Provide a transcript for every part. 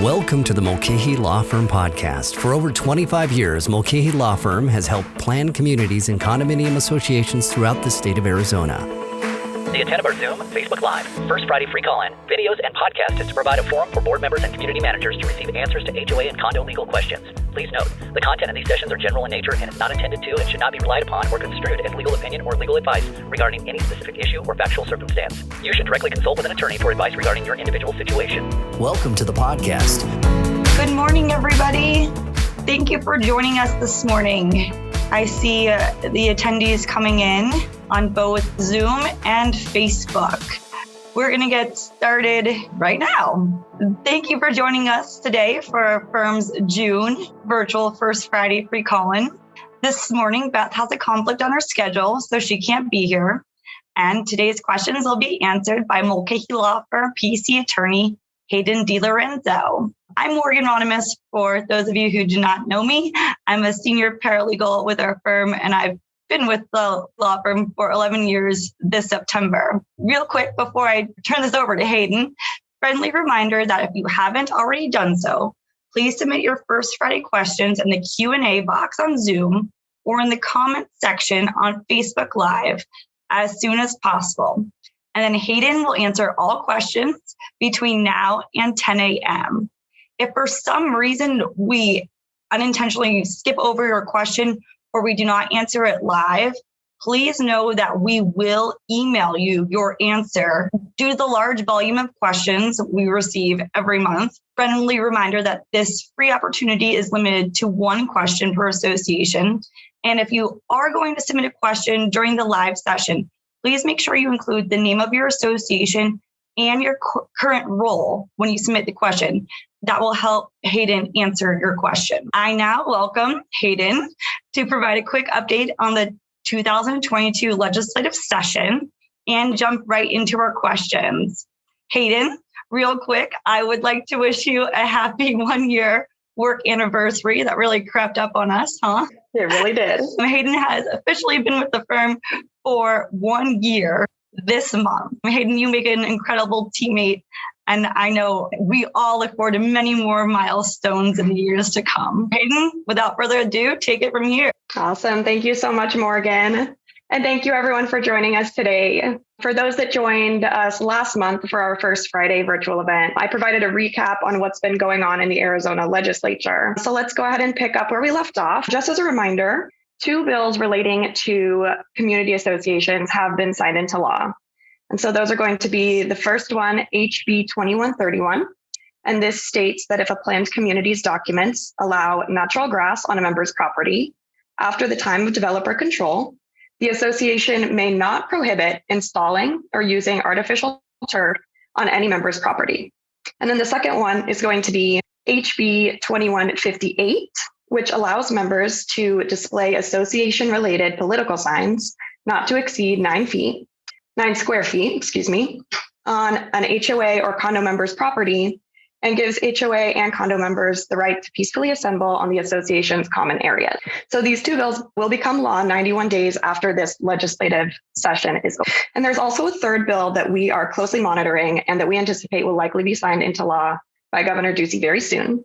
Welcome to the Mulcahy Law Firm podcast. For over 25 years, Mulcahy Law Firm has helped planned communities and condominium associations throughout the state of Arizona. The intent of our Zoom, Facebook Live, First Friday free call-in, videos, and podcast is to provide a forum for board members and community managers to receive answers to HOA and condo legal questions. Please note, the content of these sessions are general in nature and is not intended to and should not be relied upon or construed as legal opinion or legal advice regarding any specific issue or factual circumstance. You should directly consult with an attorney for advice regarding your individual situation. Welcome to the podcast. Good morning, everybody. Thank you for joining us this morning. I see the attendees coming in on both Zoom and Facebook. We're going to get started right now. Thank you for joining us today for our firm's June virtual First Friday free call-in. This morning, Beth has a conflict on her schedule, so she can't be here. And today's questions will be answered by Mulcahy Law Firm PC attorney Haidyn DiLorenzo. I'm Morgan Ronimus. For those of you who do not know me, I'm a senior paralegal with our firm, and I've been with the law firm for 11 years this September. Real quick, before I turn this over to Haidyn, friendly reminder that if you haven't already done so, please submit your First Friday questions in the Q&A box on Zoom or in the comment section on Facebook Live as soon as possible. And then Haidyn will answer all questions between now and 10 a.m. If for some reason we unintentionally skip over your question or we do not answer it live, please know that we will email you your answer. Due to the large volume of questions we receive every month, friendly reminder that this free opportunity is limited to one question per association. And if you are going to submit a question during the live session, please make sure you include the name of your association and your current role when you submit the question. That will help Haidyn answer your question. I now welcome Haidyn to provide a quick update on the 2022 legislative session and jump right into our questions. Haidyn, real quick, I would like to wish you a happy 1-year work anniversary. That really crept up on us, huh? It really did. Haidyn has officially been with the firm for 1 year this month. Haidyn, you make an incredible teammate, and I know we all look forward to many more milestones in the years to come. Haidyn, without further ado, take it from here. Awesome. Thank you so much, Morgan. And thank you everyone for joining us today. For those that joined us last month for our First Friday virtual event, I provided a recap on what's been going on in the Arizona legislature. So let's go ahead and pick up where we left off. Just as a reminder, 2 bills relating to community associations have been signed into law. And so those are going to be the first one, HB 2131. And this states that if a planned community's documents allow natural grass on a member's property after the time of developer control, the association may not prohibit installing or using artificial turf on any member's property. And then the second one is going to be HB 2158, which allows members to display association-related political signs not to exceed 9 square feet, on an HOA or condo member's property, and gives HOA and condo members the right to peacefully assemble on the association's common area. So these 2 bills will become law 91 days after this legislative session is over. And there's also a third bill that we are closely monitoring and that we anticipate will likely be signed into law by Governor Ducey very soon.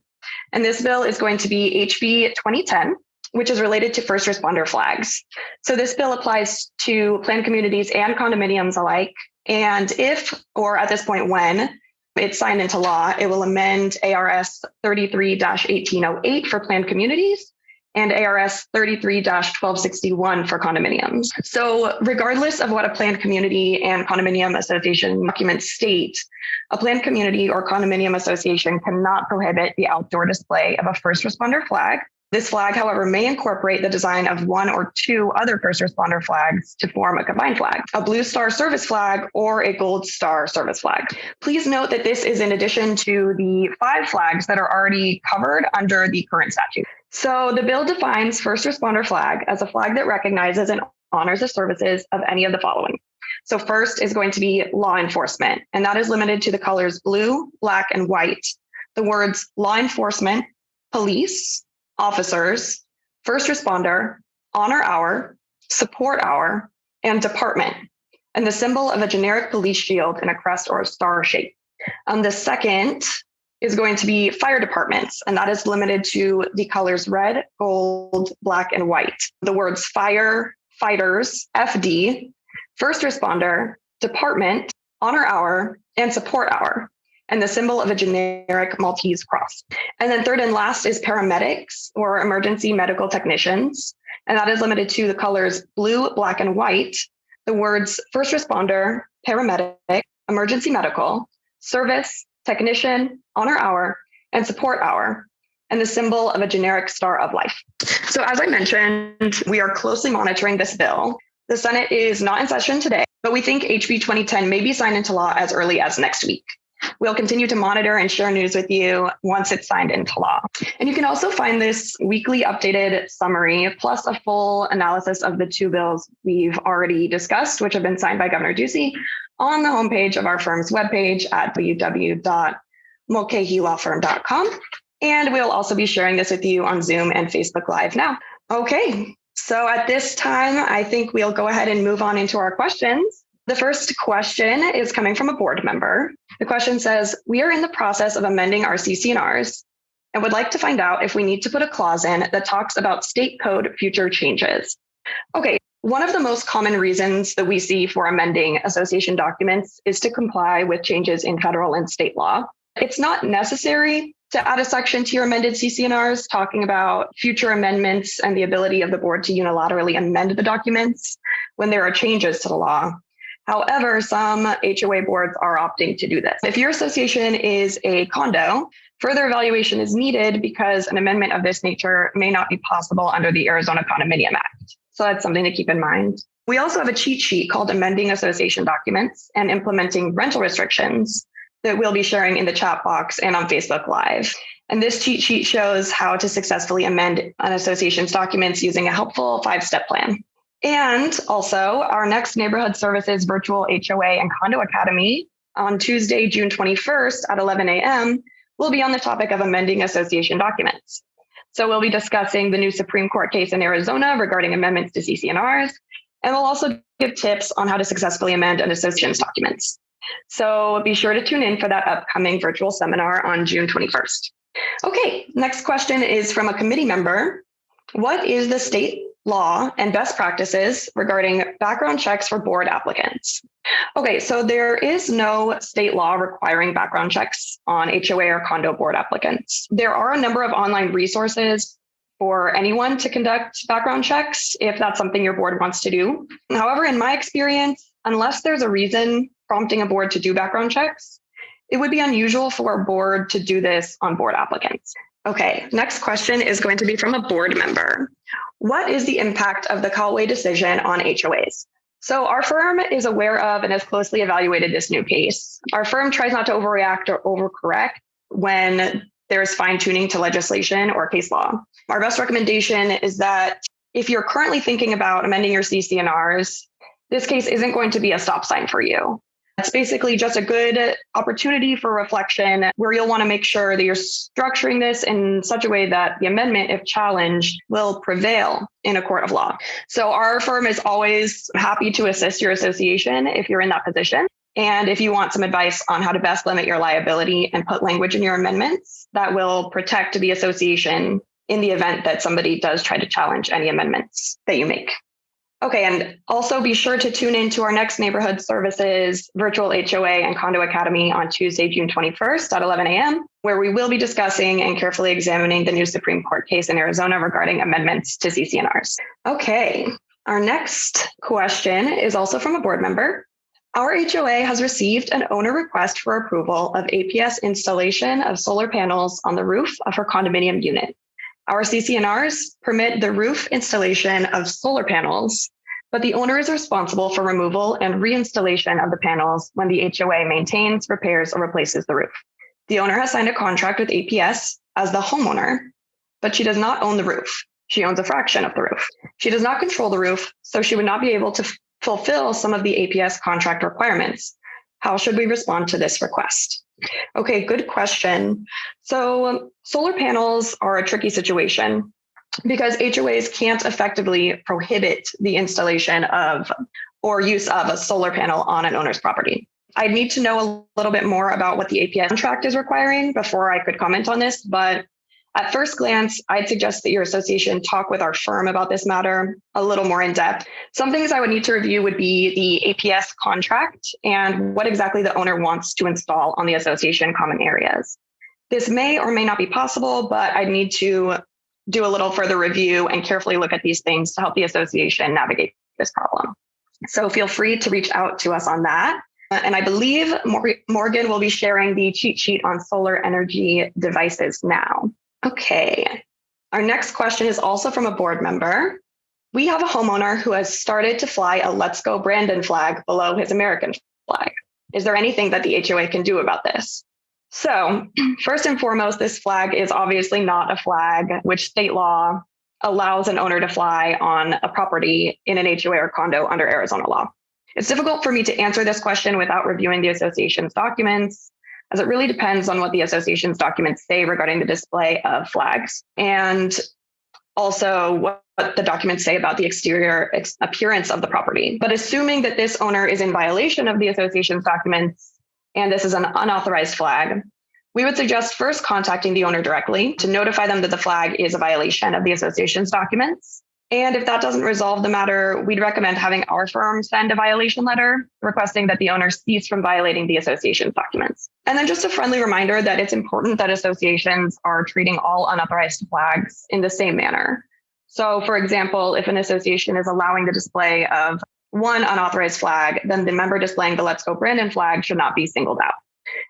And this bill is going to be HB 2010, which is related to first responder flags. So this bill applies to planned communities and condominiums alike. And if, or at this point when, it's signed into law, it will amend ARS 33-1808 for planned communities and ARS 33-1261 for condominiums. So regardless of what a planned community and condominium association documents state, a planned community or condominium association cannot prohibit the outdoor display of a first responder flag. This flag, however, may incorporate the design of 1 or 2 other first responder flags to form a combined flag, a Blue Star Service flag or a Gold Star Service flag. Please note that this is in addition to the 5 flags that are already covered under the current statute. So the bill defines first responder flag as a flag that recognizes and honors the services of any of the following. So first is going to be law enforcement, and that is limited to the colors blue, black, and white. The words law enforcement, police, officers, first responder, honor hour, support hour, and department, and the symbol of a generic police shield in a crest or a star shape. The second is going to be fire departments, and that is limited to the colors red, gold, black, and white. The words fire, fighters, FD, first responder, department, honor hour, and support hour, and the symbol of a generic Maltese cross. And then third and last is paramedics or emergency medical technicians, and that is limited to the colors blue, black, and white. The words first responder, paramedic, emergency medical, service, technician, honor hour, and support hour, and the symbol of a generic star of life. So as I mentioned, we are closely monitoring this bill. The Senate is not in session today, but we think HB 2010 may be signed into law as early as next week. We'll continue to monitor and share news with you once it's signed into law. And you can also find this weekly updated summary, plus a full analysis of the two bills we've already discussed, which have been signed by Governor Ducey, on the homepage of our firm's webpage at www.mulcahylawfirm.com. And we'll also be sharing this with you on Zoom and Facebook Live now. Okay, so at this time, I think we'll go ahead and move on into our questions. The first question is coming from a board member. The question says, we are in the process of amending our CC&Rs and would like to find out if we need to put a clause in that talks about state code future changes. Okay, one of the most common reasons that we see for amending association documents is to comply with changes in federal and state law. It's not necessary to add a section to your amended CC&Rs talking about future amendments and the ability of the board to unilaterally amend the documents when there are changes to the law. However, some HOA boards are opting to do this. If your association is a condo, further evaluation is needed because an amendment of this nature may not be possible under the Arizona Condominium Act. So that's something to keep in mind. We also have a cheat sheet called Amending Association Documents and Implementing Rental Restrictions that we'll be sharing in the chat box and on Facebook Live. And this cheat sheet shows how to successfully amend an association's documents using a helpful 5-step plan. And also our next Neighborhood Services Virtual HOA and Condo Academy on Tuesday, June 21st at 11 a.m. will be on the topic of amending association documents. So we'll be discussing the new Supreme Court case in Arizona regarding amendments to CC&Rs, and we'll also give tips on how to successfully amend an association's documents. So be sure to tune in for that upcoming virtual seminar on June 21st. Okay, next question is from a committee member. What is the state law and best practices regarding background checks for board applicants? Okay, so there is no state law requiring background checks on HOA or condo board applicants. There are a number of online resources for anyone to conduct background checks if that's something your board wants to do. However, in my experience, unless there's a reason prompting a board to do background checks, it would be unusual for a board to do this on board applicants. Okay, next question is going to be from a board member. What is the impact of the Callaway decision on HOAs? So our firm is aware of and has closely evaluated this new case. Our firm tries not to overreact or overcorrect when there's fine-tuning to legislation or case law. Our best recommendation is that if you're currently thinking about amending your CC&Rs, this case isn't going to be a stop sign for you. It's basically just a good opportunity for reflection where you'll want to make sure that you're structuring this in such a way that the amendment, if challenged, will prevail in a court of law. So our firm is always happy to assist your association if you're in that position. And if you want some advice on how to best limit your liability and put language in your amendments that will protect the association in the event that somebody does try to challenge any amendments that you make. Okay, and also be sure to tune in to our next Neighborhood Services Virtual HOA and Condo Academy on Tuesday, June 21st at 11 a.m., where we will be discussing and carefully examining the new Supreme Court case in Arizona regarding amendments to CC&Rs. Okay, our next question is also from a board member. Our HOA has received an owner request for approval of APS installation of solar panels on the roof of her condominium unit. Our CC&Rs permit the roof installation of solar panels, but the owner is responsible for removal and reinstallation of the panels when the HOA maintains, repairs, or replaces the roof. The owner has signed a contract with APS as the homeowner, but she does not own the roof. She owns a fraction of the roof. She does not control the roof, so she would not be able to fulfill some of the APS contract requirements. How should we respond to this request? Okay, good question. So solar panels are a tricky situation because HOAs can't effectively prohibit the installation of or use of a solar panel on an owner's property. I'd need to know a little bit more about what the APS contract is requiring before I could comment on this. But at first glance, I'd suggest that your association talk with our firm about this matter a little more in depth. Some things I would need to review would be the APS contract and what exactly the owner wants to install on the association common areas. This may or may not be possible, but I'd need to do a little further review and carefully look at these things to help the association navigate this problem. So feel free to reach out to us on that. And I believe Morgan will be sharing the cheat sheet on solar energy devices now. Okay. Our next question is also from a board member. We have a homeowner who has started to fly a Let's Go Brandon flag below his American flag. Is there anything that the HOA can do about this? So first and foremost, this flag is obviously not a flag which state law allows an owner to fly on a property in an HOA or condo under Arizona law. It's difficult for me to answer this question without reviewing the association's documents, as it really depends on what the association's documents say regarding the display of flags, and also what the documents say about the exterior appearance of the property. But assuming that this owner is in violation of the association's documents, and this is an unauthorized flag, we would suggest first contacting the owner directly to notify them that the flag is a violation of the association's documents. And if that doesn't resolve the matter, we'd recommend having our firm send a violation letter requesting that the owner cease from violating the association's documents. And then just a friendly reminder that it's important that associations are treating all unauthorized flags in the same manner. So for example, if an association is allowing the display of one unauthorized flag, then the member displaying the Let's Go Brandon flag should not be singled out.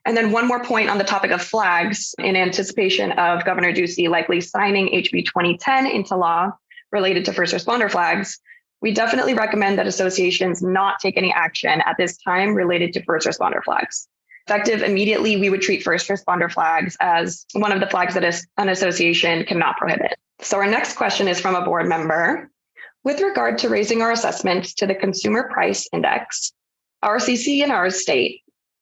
And then one more point on the topic of flags, in anticipation of Governor Ducey likely signing HB 2010 into law related to first responder flags, we definitely recommend that associations not take any action at this time related to first responder flags. Effective immediately, we would treat first responder flags as one of the flags that an association cannot prohibit. So our next question is from a board member. With regard to raising our assessments to the Consumer Price Index, our CC&Rs state,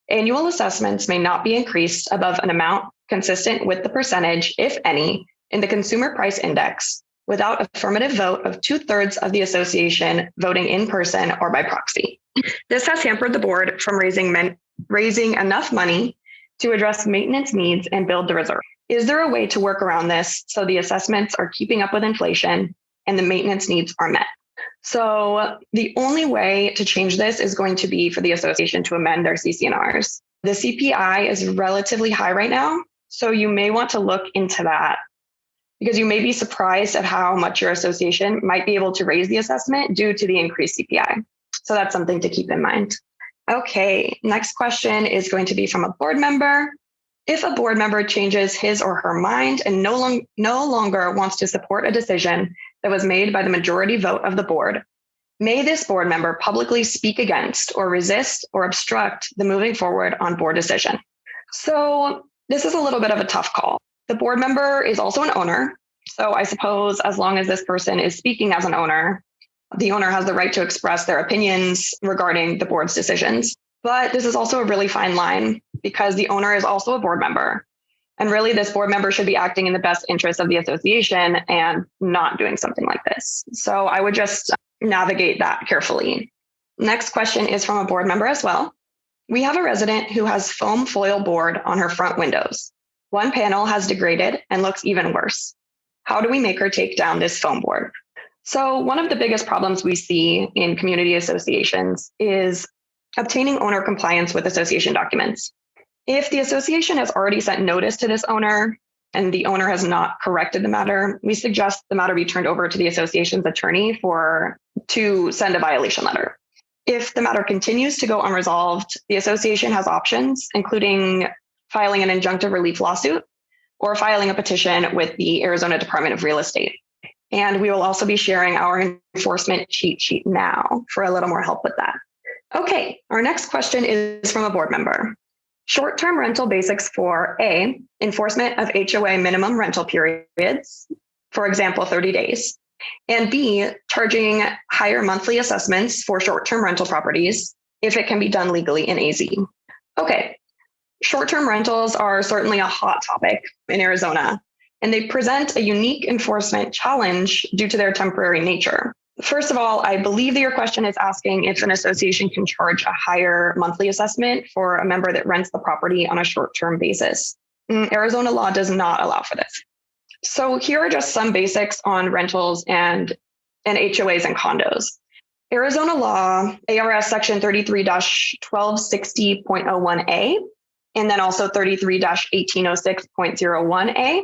annual assessments may not be increased above an amount consistent with the percentage, if any, in the Consumer Price Index without affirmative vote of 2/3 of the association voting in person or by proxy. This has hampered the board from raising enough money to address maintenance needs and build the reserve. Is there a way to work around this so the assessments are keeping up with inflation and the maintenance needs are met? So the only way to change this is going to be for the association to amend their CC&Rs. The CPI is relatively high right now, so you may want to look into that because you may be surprised at how much your association might be able to raise the assessment due to the increased CPI. So that's something to keep in mind. Okay, next question is going to be from a board member. If a board member changes his or her mind and no longer wants to support a decision that was made by the majority vote of the board, may this board member publicly speak against or resist or obstruct the moving forward on board decision? So this is a little bit of a tough call. The board member is also an owner. So I suppose as long as this person is speaking as an owner, the owner has the right to express their opinions regarding the board's decisions. But this is also a really fine line because the owner is also a board member. And really, this board member should be acting in the best interest of the association and not doing something like this. So I would just navigate that carefully. Next question is from a board member as well. We have a resident who has foam foil board on her front windows. One panel has degraded and looks even worse. How do we make her take down this foam board? So one of the biggest problems we see in community associations is obtaining owner compliance with association documents. If the association has already sent notice to this owner and the owner has not corrected the matter, we suggest the matter be turned over to the association's attorney to send a violation letter. If the matter continues to go unresolved, the association has options, including filing an injunctive relief lawsuit or filing a petition with the Arizona Department of Real Estate. And we will also be sharing our enforcement cheat sheet now for a little more help with that. Okay, our next question is from a board member. Short-term rental basics for A, enforcement of HOA minimum rental periods, for example, 30 days, and B, charging higher monthly assessments for short-term rental properties if it can be done legally in AZ. Okay, short-term rentals are certainly a hot topic in Arizona, and they present a unique enforcement challenge due to their temporary nature. First of all, I believe that your question is asking if an association can charge a higher monthly assessment for a member that rents the property on a short-term basis. Arizona law does not allow for this. So here are just some basics on rentals and HOAs and condos. Arizona law, ARS section 33-1260.01A, and then also 33-1806.01A,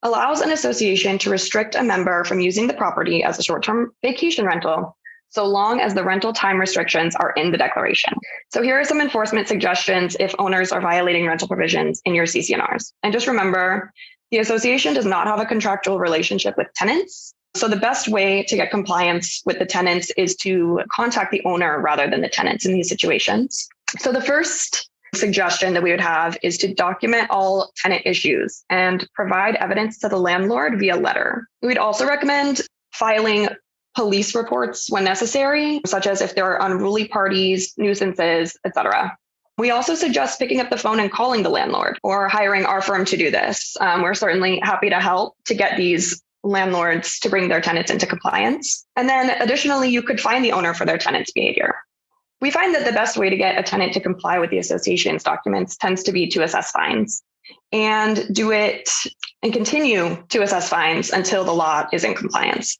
allows an association to restrict a member from using the property as a short-term vacation rental, so long as the rental time restrictions are in the declaration. So here are some enforcement suggestions if owners are violating rental provisions in your CC&Rs. And just remember, the association does not have a contractual relationship with tenants. So the best way to get compliance with the tenants is to contact the owner rather than the tenants in these situations. So the first suggestion that we would have is to document all tenant issues and provide evidence to the landlord via letter. We'd also recommend filing police reports when necessary, such as if there are unruly parties, nuisances, etc. We also suggest picking up the phone and calling the landlord or hiring our firm to do this. We're certainly happy to help to get these landlords to bring their tenants into compliance. And then additionally, you could fine the owner for their tenant's behavior. We find that the best way to get a tenant to comply with the association's documents tends to be to assess fines and do it and continue to assess fines until the law is in compliance.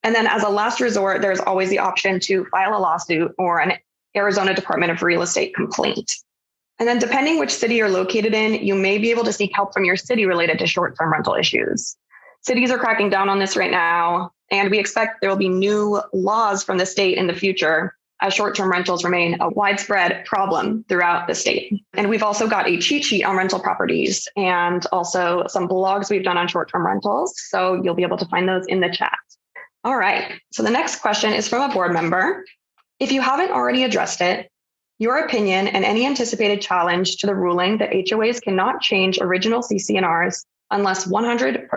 And then as a last resort, there's always the option to file a lawsuit or an Arizona Department of Real Estate complaint. And then depending which city you're located in, you may be able to seek help from your city related to short-term rental issues. Cities are cracking down on this right now, and we expect there will be new laws from the state in the future as short-term rentals remain a widespread problem throughout the state. And we've also got a cheat sheet on rental properties and also some blogs we've done on short-term rentals. So you'll be able to find those in the chat. All right. So the next question is from a board member. If you haven't already addressed it, your opinion and any anticipated challenge to the ruling that HOAs cannot change original CC&Rs unless 100%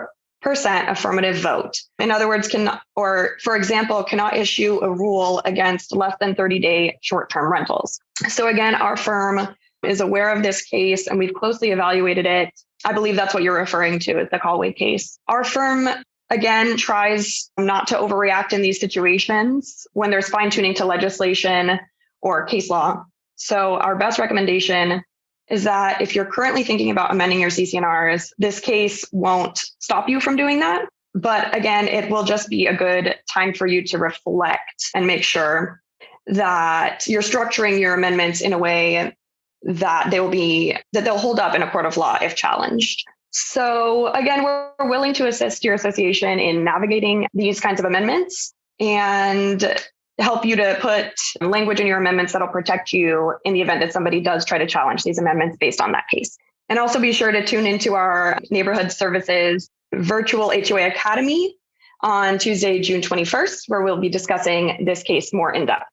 affirmative vote. In other words, for example, cannot issue a rule against less than 30-day short-term rentals. So again, our firm is aware of this case and we've closely evaluated it. I believe that's what you're referring to as the Callaway case. Our firm, again, tries not to overreact in these situations when there's fine-tuning to legislation or case law. So our best recommendation is that if you're currently thinking about amending your CC&Rs, this case won't stop you from doing that. But again, it will just be a good time for you to reflect and make sure that you're structuring your amendments in a way that they'll hold up in a court of law if challenged. So again, we're willing to assist your association in navigating these kinds of amendments and help you to put language in your amendments that'll protect you in the event that somebody does try to challenge these amendments based on that case. And also be sure to tune into our Neighborhood Services Virtual HOA Academy on Tuesday, June 21st, where we'll be discussing this case more in depth.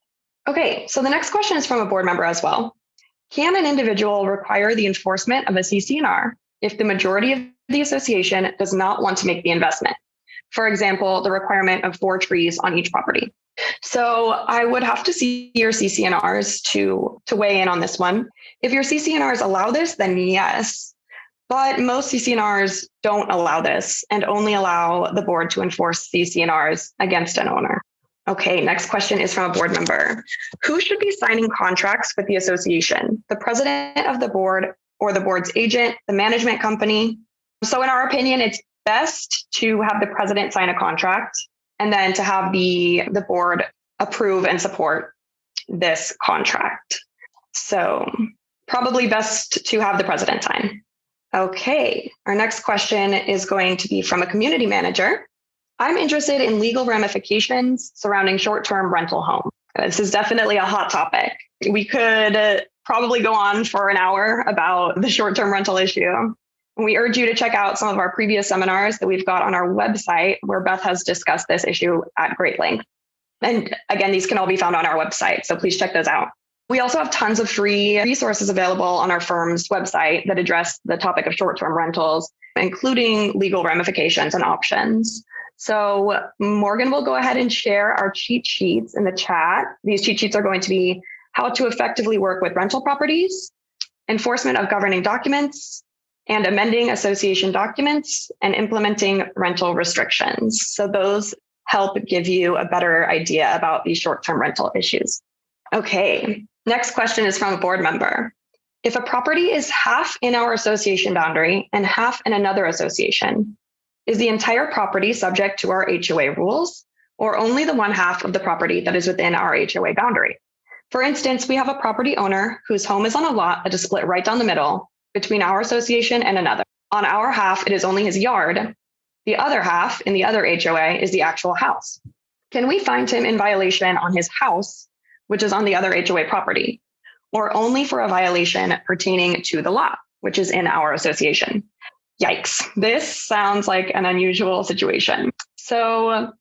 Okay, so the next question is from a board member as well. Can an individual require the enforcement of a CC&R if the majority of the association does not want to make the investment? For example, the requirement of 4 trees on each property. So I would have to see your CC&Rs to weigh in on this one. If your CC&Rs allow this, then yes, but most CC&Rs don't allow this and only allow the board to enforce CC&Rs against an owner. Okay, next question is from a board member. Who should be signing contracts with the association? The president of the board or the board's agent, the management company? So in our opinion, it's best to have the president sign a contract and then to have the board approve and support this contract. So probably best to have the president sign. Okay, our next question is going to be from a community manager. I'm interested in legal ramifications surrounding short-term rental homes. This is definitely a hot topic. We could probably go on for an hour about the short-term rental issue. We urge you to check out some of our previous seminars that we've got on our website, where Beth has discussed this issue at great length. And again, these can all be found on our website, so please check those out. We also have tons of free resources available on our firm's website that address the topic of short-term rentals, including legal ramifications and options. So Morgan will go ahead and share our cheat sheets in the chat. These cheat sheets are going to be how to effectively work with rental properties, enforcement of governing documents, and amending association documents and implementing rental restrictions. So those help give you a better idea about these short-term rental issues. Okay, next question is from a board member. If a property is half in our association boundary and half in another association, is the entire property subject to our HOA rules, or only the one half of the property that is within our HOA boundary? For instance, we have a property owner whose home is on a lot that is split right down the middle between our association and another. On our half, it is only his yard. The other half in the other HOA is the actual house. Can we find him in violation on his house, which is on the other HOA property, or only for a violation pertaining to the lot, which is in our association? Yikes. This sounds like an unusual situation. So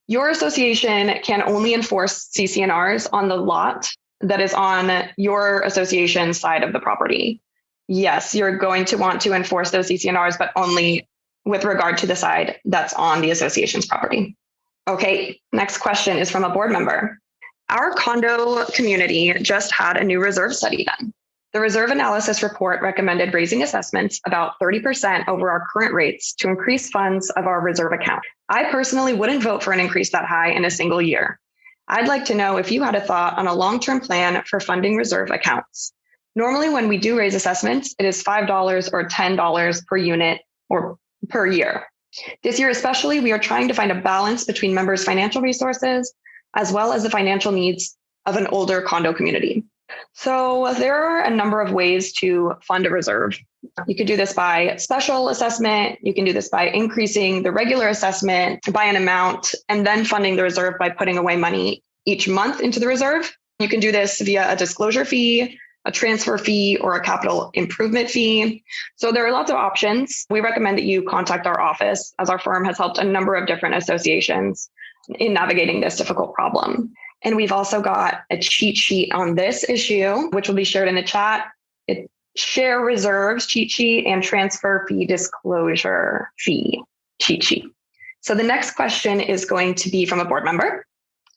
your association can only enforce CC&Rs on the lot that is on your association side of the property. Yes, you're going to want to enforce those CC&Rs, but only with regard to the side that's on the association's property. Okay, next question is from a board member. Our condo community just had a new reserve study done. The reserve analysis report recommended raising assessments about 30% over our current rates to increase funds of our reserve account. I personally wouldn't vote for an increase that high in a single year. I'd like to know if you had a thought on a long-term plan for funding reserve accounts. Normally, when we do raise assessments, it is $5 or $10 per unit or per year. This year especially, we are trying to find a balance between members' financial resources as well as the financial needs of an older condo community. So there are a number of ways to fund a reserve. You could do this by special assessment. You can do this by increasing the regular assessment by an amount and then funding the reserve by putting away money each month into the reserve. You can do this via a disclosure fee, a transfer fee, or a capital improvement fee. So there are lots of options. We recommend that you contact our office, as our firm has helped a number of different associations in navigating this difficult problem. And we've also got a cheat sheet on this issue, which will be shared in the chat. It's share reserves cheat sheet and transfer fee disclosure fee cheat sheet. So the next question is going to be from a board member.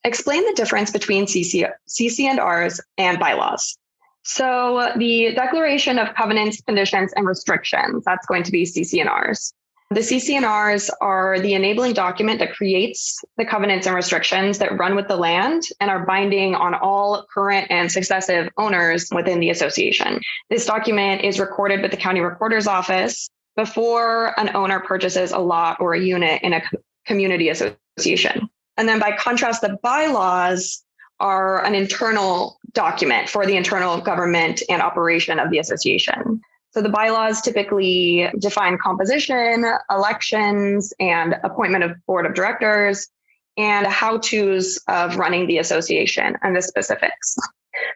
Explain the difference between CC&Rs and bylaws. So the declaration of covenants, conditions, and restrictions, that's going to be CC&Rs. The CC&Rs are the enabling document that creates the covenants and restrictions that run with the land and are binding on all current and successive owners within the association. This document is recorded with the county recorder's office before an owner purchases a lot or a unit in a community association. And then by contrast, the bylaws are an internal document for the internal government and operation of the association. So the bylaws typically define composition, elections, and appointment of board of directors, and how-tos of running the association and the specifics.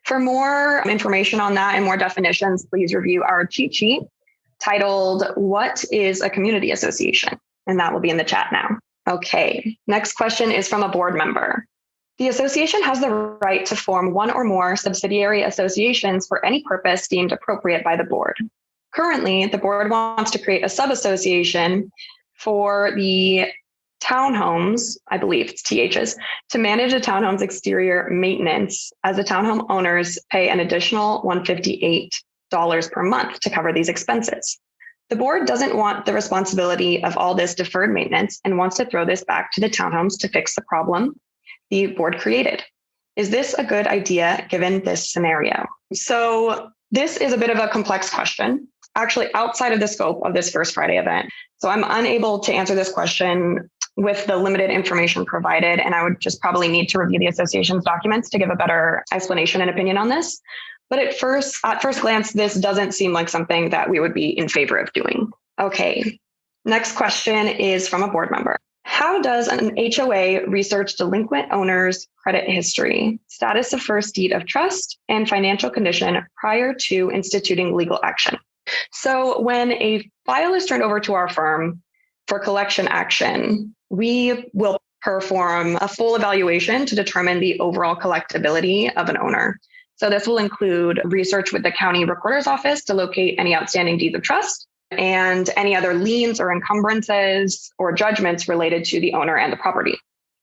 For more information on that and more definitions, please review our cheat sheet titled, What is a Community Association? And that will be in the chat now. Okay, next question is from a board member. The association has the right to form one or more subsidiary associations for any purpose deemed appropriate by the board. Currently, the board wants to create a sub-association for the townhomes, I believe it's THs, to manage the townhome's exterior maintenance, as the townhome owners pay an additional $158 per month to cover these expenses. The board doesn't want the responsibility of all this deferred maintenance and wants to throw this back to the townhomes to fix the problem the board created. Is this a good idea given this scenario? So this is a bit of a complex question, actually outside of the scope of this First Friday event. So I'm unable to answer this question with the limited information provided, and I would just probably need to review the association's documents to give a better explanation and opinion on this. But at first glance, this doesn't seem like something that we would be in favor of doing. Okay, next question is from a board member. How does an HOA research delinquent owners' credit history, status of first deed of trust, and financial condition prior to instituting legal action? So when a file is turned over to our firm for collection action, we will perform a full evaluation to determine the overall collectability of an owner. So this will include research with the county recorder's office to locate any outstanding deeds of trust and any other liens or encumbrances or judgments related to the owner and the property.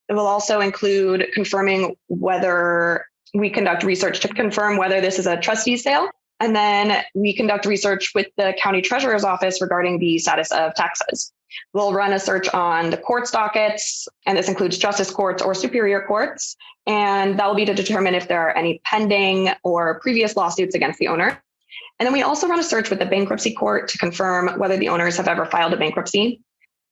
It will also include confirming whether we conduct research to confirm whether this is a trustee sale. And then we conduct research with the county treasurer's office regarding the status of taxes. We'll run a search on the court's dockets, and this includes justice courts or superior courts. And that will be to determine if there are any pending or previous lawsuits against the owner. And then we also run a search with the bankruptcy court to confirm whether the owners have ever filed a bankruptcy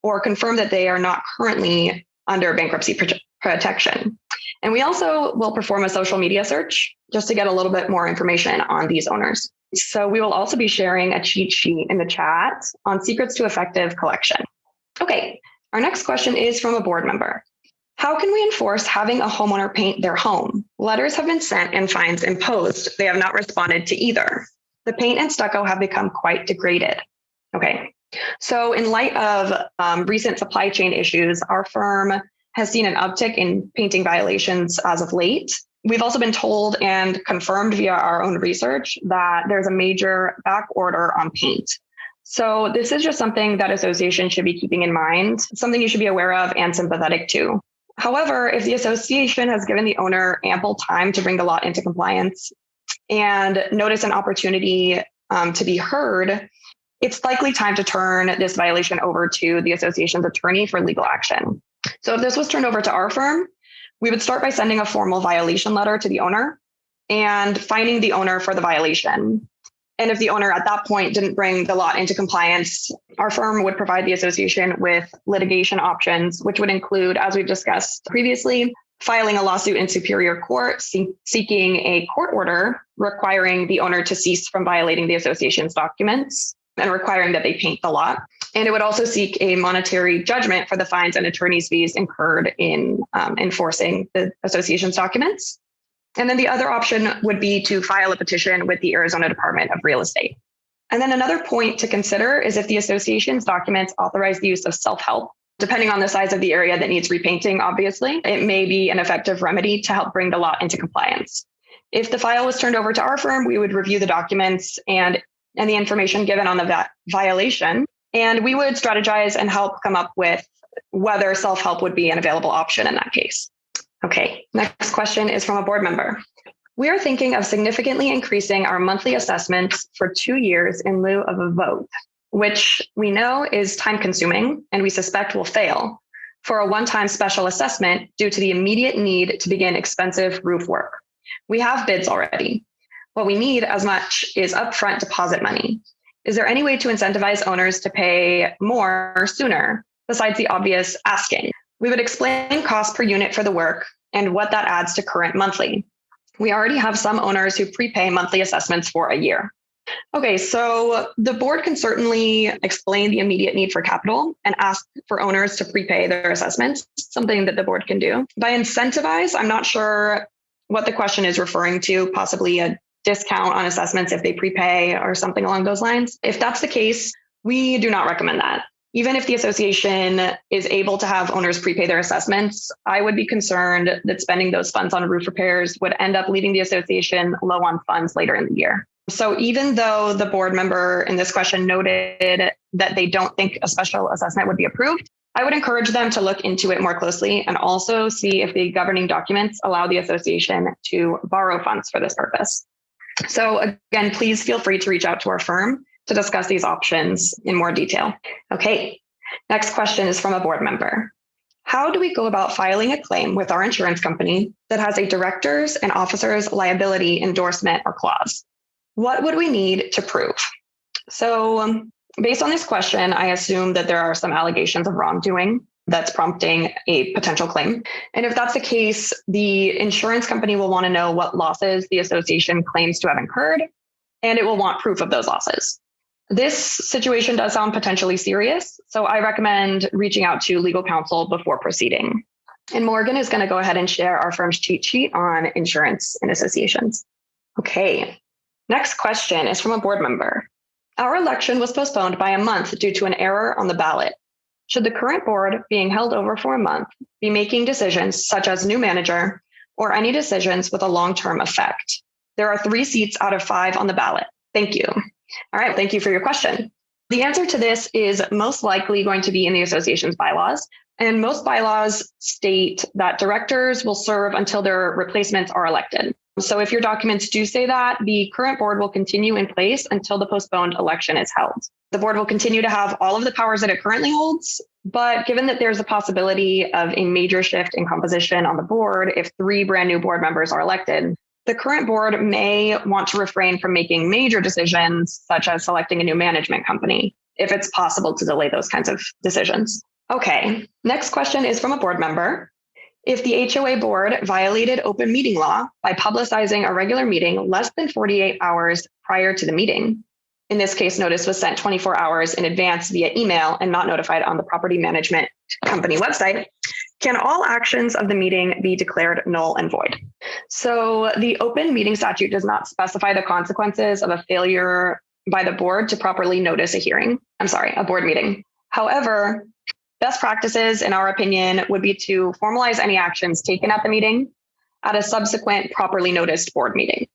or confirm that they are not currently under bankruptcy protection. And we also will perform a social media search just to get a little bit more information on these owners. So we will also be sharing a cheat sheet in the chat on secrets to effective collection. Okay, our next question is from a board member. How can we enforce having a homeowner paint their home? Letters have been sent and fines imposed. They have not responded to either. The paint and stucco have become quite degraded. Okay, so in light of recent supply chain issues, our firm has seen an uptick in painting violations as of late. We've also been told and confirmed via our own research that there's a major back order on paint. So this is just something that associations should be keeping in mind, something you should be aware of and sympathetic to. However, if the association has given the owner ample time to bring the lot into compliance and notice an opportunity to be heard, it's likely time to turn this violation over to the association's attorney for legal action. So if this was turned over to our firm, we would start by sending a formal violation letter to the owner and fining the owner for the violation. And if the owner at that point didn't bring the lot into compliance, our firm would provide the association with litigation options, which would include, as we've discussed previously, filing a lawsuit in superior court, seeking a court order requiring the owner to cease from violating the association's documents and requiring that they paint the lot. And it would also seek a monetary judgment for the fines and attorney's fees incurred in enforcing the association's documents. And then the other option would be to file a petition with the Arizona Department of Real Estate. And then another point to consider is if the association's documents authorize the use of self-help, depending on the size of the area that needs repainting, obviously, it may be an effective remedy to help bring the lot into compliance. If the file was turned over to our firm, we would review the documents and the information given on the violation, and we would strategize and help come up with whether self-help would be an available option in that case. Okay, next question is from a board member. We are thinking of significantly increasing our monthly assessments for 2 years in lieu of a vote, which we know is time consuming and we suspect will fail for a one-time special assessment due to the immediate need to begin expensive roof work. We have bids already. What we need as much is upfront deposit money. Is there any way to incentivize owners to pay more sooner besides the obvious asking? We would explain cost per unit for the work and what that adds to current monthly. We already have some owners who prepay monthly assessments for a year. Okay, so the board can certainly explain the immediate need for capital and ask for owners to prepay their assessments, something that the board can do. By incentivize, I'm not sure what the question is referring to, possibly a discount on assessments if they prepay or something along those lines. If that's the case, we do not recommend that. Even if the association is able to have owners prepay their assessments, I would be concerned that spending those funds on roof repairs would end up leaving the association low on funds later in the year. So even though the board member in this question noted that they don't think a special assessment would be approved, I would encourage them to look into it more closely and also see if the governing documents allow the association to borrow funds for this purpose. So again, please feel free to reach out to our firm to discuss these options in more detail. Okay, next question is from a board member. How do we go about filing a claim with our insurance company that has a director's and officer's liability endorsement or clause? What would we need to prove? So based on this question, I assume that there are some allegations of wrongdoing that's prompting a potential claim. And if that's the case, the insurance company will want to know what losses the association claims to have incurred, and it will want proof of those losses. This situation does sound potentially serious, so I recommend reaching out to legal counsel before proceeding. And Morgan is going to go ahead and share our firm's cheat sheet on insurance and associations. Okay, next question is from a board member. Our election was postponed by a month due to an error on the ballot. Should the current board, being held over for a month, be making decisions such as new manager or any decisions with a long-term effect? There are 3 seats out of 5 on the ballot. Thank you. All right, thank you for your question. The answer to this is most likely going to be in the association's bylaws. And most bylaws state that directors will serve until their replacements are elected. So if your documents do say that, the current board will continue in place until the postponed election is held. The board will continue to have all of the powers that it currently holds, but given that there's a possibility of a major shift in composition on the board if 3 brand new board members are elected, the current board may want to refrain from making major decisions, such as selecting a new management company, if it's possible to delay those kinds of decisions. Okay, next question is from a board member. If the HOA board violated open meeting law by publicizing a regular meeting less than 48 hours prior to the meeting, in this case, notice was sent 24 hours in advance via email and not notified on the property management company website, can all actions of the meeting be declared null and void? So the open meeting statute does not specify the consequences of a failure by the board to properly notice a board meeting. However, best practices, in our opinion, would be to formalize any actions taken at the meeting at a subsequent properly noticed board meeting.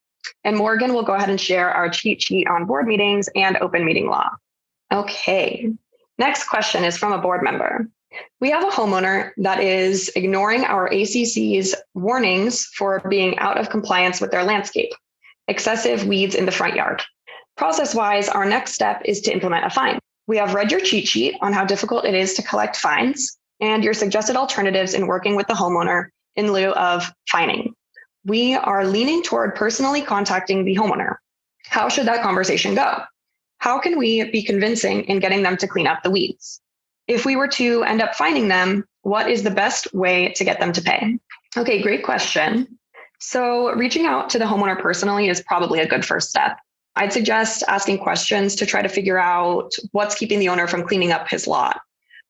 And Morgan will go ahead and share our cheat sheet on board meetings and open meeting law. Okay, next question is from a board member. We have a homeowner that is ignoring our ACC's warnings for being out of compliance with their landscape, excessive weeds in the front yard. Process-wise, our next step is to implement a fine. We have read your cheat sheet on how difficult it is to collect fines and your suggested alternatives in working with the homeowner in lieu of fining. We are leaning toward personally contacting the homeowner. How should that conversation go? How can we be convincing in getting them to clean up the weeds? If we were to end up fining them, what is the best way to get them to pay? Okay, great question. So reaching out to the homeowner personally is probably a good first step. I'd suggest asking questions to try to figure out what's keeping the owner from cleaning up his lot.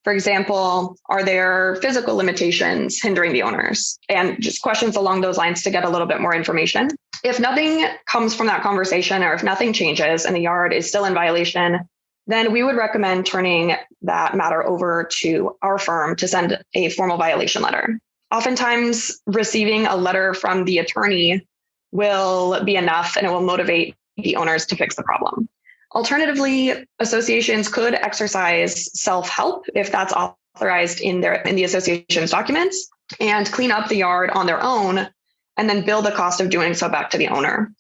For example, are there physical limitations hindering the owners? And just questions along those lines to get a little bit more information. If nothing comes from that conversation, or if nothing changes and the yard is still in violation, then we would recommend turning that matter over to our firm to send a formal violation letter. Oftentimes, receiving a letter from the attorney will be enough, and it will motivate the owners to fix the problem. Alternatively, associations could exercise self-help if that's authorized in the association's documents, and clean up the yard on their own, and then bill the cost of doing so back to the owner.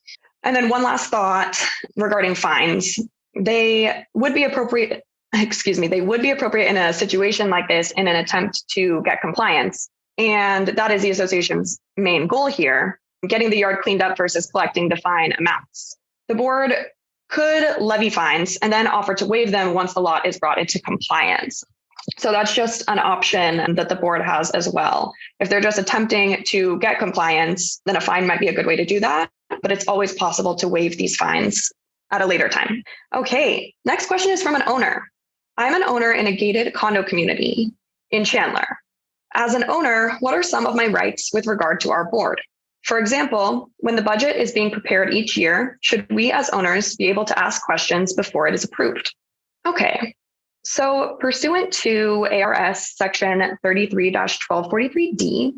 And then one last thought regarding fines. They would be appropriate in a situation like this in an attempt to get compliance. And that is the association's main goal here, getting the yard cleaned up versus collecting the fine amounts. The board could levy fines and then offer to waive them once the lot is brought into compliance. So that's just an option that the board has as well. If they're just attempting to get compliance, then a fine might be a good way to do that, but it's always possible to waive these fines at a later time. Okay, next question is from an owner. I'm an owner in a gated condo community in Chandler. As an owner, what are some of my rights with regard to our board? For example, when the budget is being prepared each year, should we as owners be able to ask questions before it is approved? Okay, so pursuant to ARS section 33-1243D,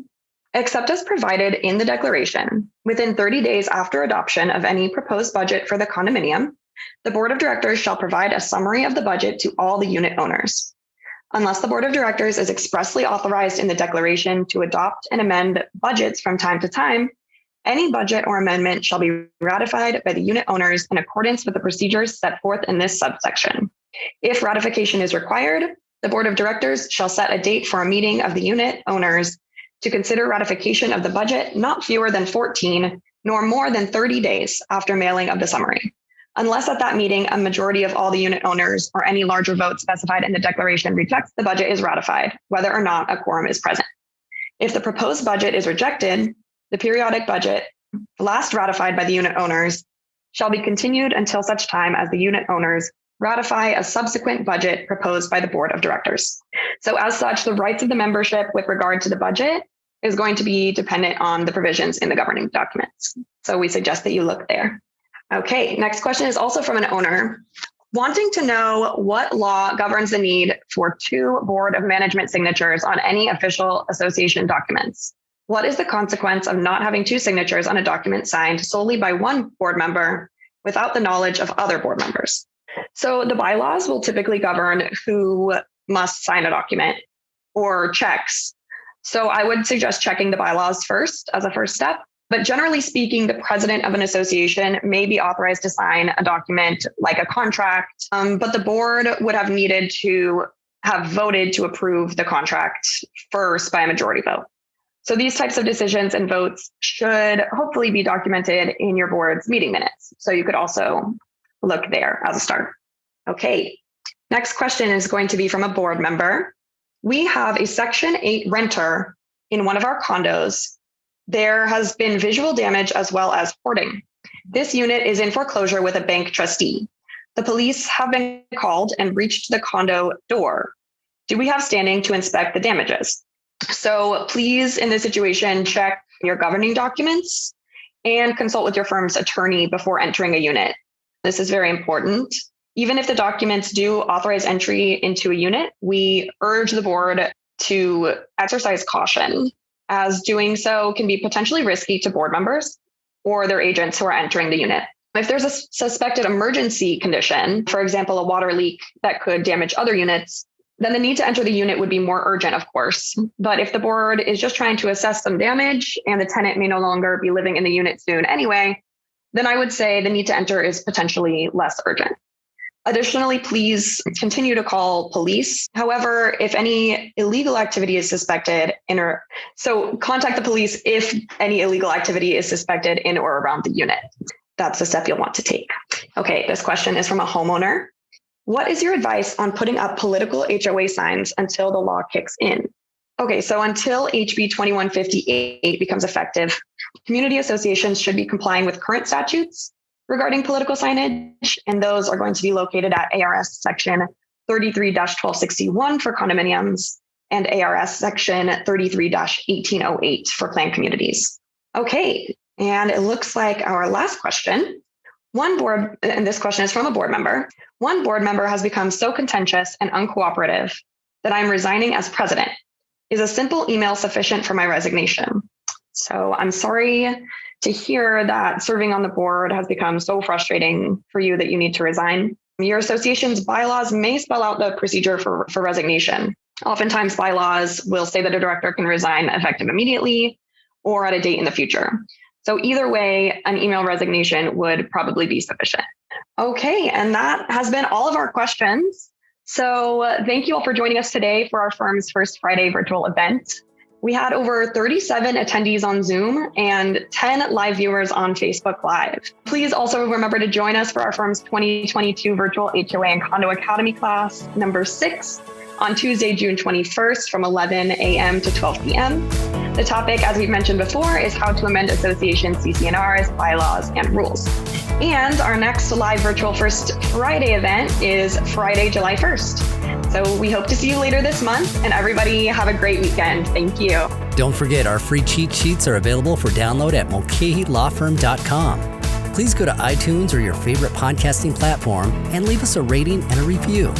except as provided in the declaration, within 30 days after adoption of any proposed budget for the condominium, the board of directors shall provide a summary of the budget to all the unit owners. Unless the board of directors is expressly authorized in the declaration to adopt and amend budgets from time to time, any budget or amendment shall be ratified by the unit owners in accordance with the procedures set forth in this subsection. If ratification is required, the board of directors shall set a date for a meeting of the unit owners to consider ratification of the budget not fewer than 14 nor more than 30 days after mailing of the summary. Unless at that meeting, a majority of all the unit owners or any larger vote specified in the declaration rejects, the budget is ratified, whether or not a quorum is present. If the proposed budget is rejected, the periodic budget, last ratified by the unit owners, shall be continued until such time as the unit owners ratify a subsequent budget proposed by the board of directors. So as such, the rights of the membership with regard to the budget is going to be dependent on the provisions in the governing documents. So we suggest that you look there. Okay, next question is also from an owner wanting to know what law governs the need for 2 board of management signatures on any official association documents. What is the consequence of not having 2 signatures on a document signed solely by one board member without the knowledge of other board members? So the bylaws will typically govern who must sign a document or checks. So I would suggest checking the bylaws first as a first step. But generally speaking, the president of an association may be authorized to sign a document like a contract, but the board would have needed to have voted to approve the contract first by a majority vote. So these types of decisions and votes should hopefully be documented in your board's meeting minutes. So you could also look there as a start. Okay, next question is going to be from a board member. We have a Section 8 renter in one of our condos. There has been visual damage as well as hoarding. This unit is in foreclosure with a bank trustee. The police have been called and breached the condo door. Do we have standing to inspect the damages? So please, in this situation, check your governing documents and consult with your firm's attorney before entering a unit. This is very important. Even if the documents do authorize entry into a unit, we urge the board to exercise caution, as doing so can be potentially risky to board members or their agents who are entering the unit. If there's a suspected emergency condition, for example, a water leak that could damage other units, then the need to enter the unit would be more urgent, of course. But if the board is just trying to assess some damage and the tenant may no longer be living in the unit soon anyway, then I would say the need to enter is potentially less urgent. Additionally, please continue to call police. However, if any illegal activity is suspected so contact the police if any illegal activity is suspected in or around the unit. That's the step you'll want to take. Okay, this question is from a homeowner. What is your advice on putting up political HOA signs until the law kicks in? Okay, so until HB 2158 becomes effective, community associations should be complying with current statutes regarding political signage, and those are going to be located at ARS section 33-1261 for condominiums and ARS section 33-1808 for planned communities. Okay, and it looks like our last question. And this question is from a board member. One board member has become so contentious and uncooperative that I'm resigning as president. Is a simple email sufficient for my resignation? So I'm sorry to hear that serving on the board has become so frustrating for you that you need to resign. Your association's bylaws may spell out the procedure for resignation. Oftentimes bylaws will say that a director can resign effective immediately or at a date in the future. So either way, an email resignation would probably be sufficient. Okay, and that has been all of our questions. So thank you all for joining us today for our firm's first Friday virtual event. We had over 37 attendees on Zoom and 10 live viewers on Facebook Live. Please also remember to join us for our firm's 2022 virtual HOA and Condo Academy class, number 6, on Tuesday, June 21st from 11 a.m. to 12 p.m. The topic, as we've mentioned before, is how to amend association CC&Rs, bylaws, and rules. And our next live virtual First Friday event is Friday, July 1st. So we hope to see you later this month, and everybody have a great weekend. Thank you. Don't forget, our free cheat sheets are available for download at mulcahylawfirm.com. Please go to iTunes or your favorite podcasting platform and leave us a rating and a review.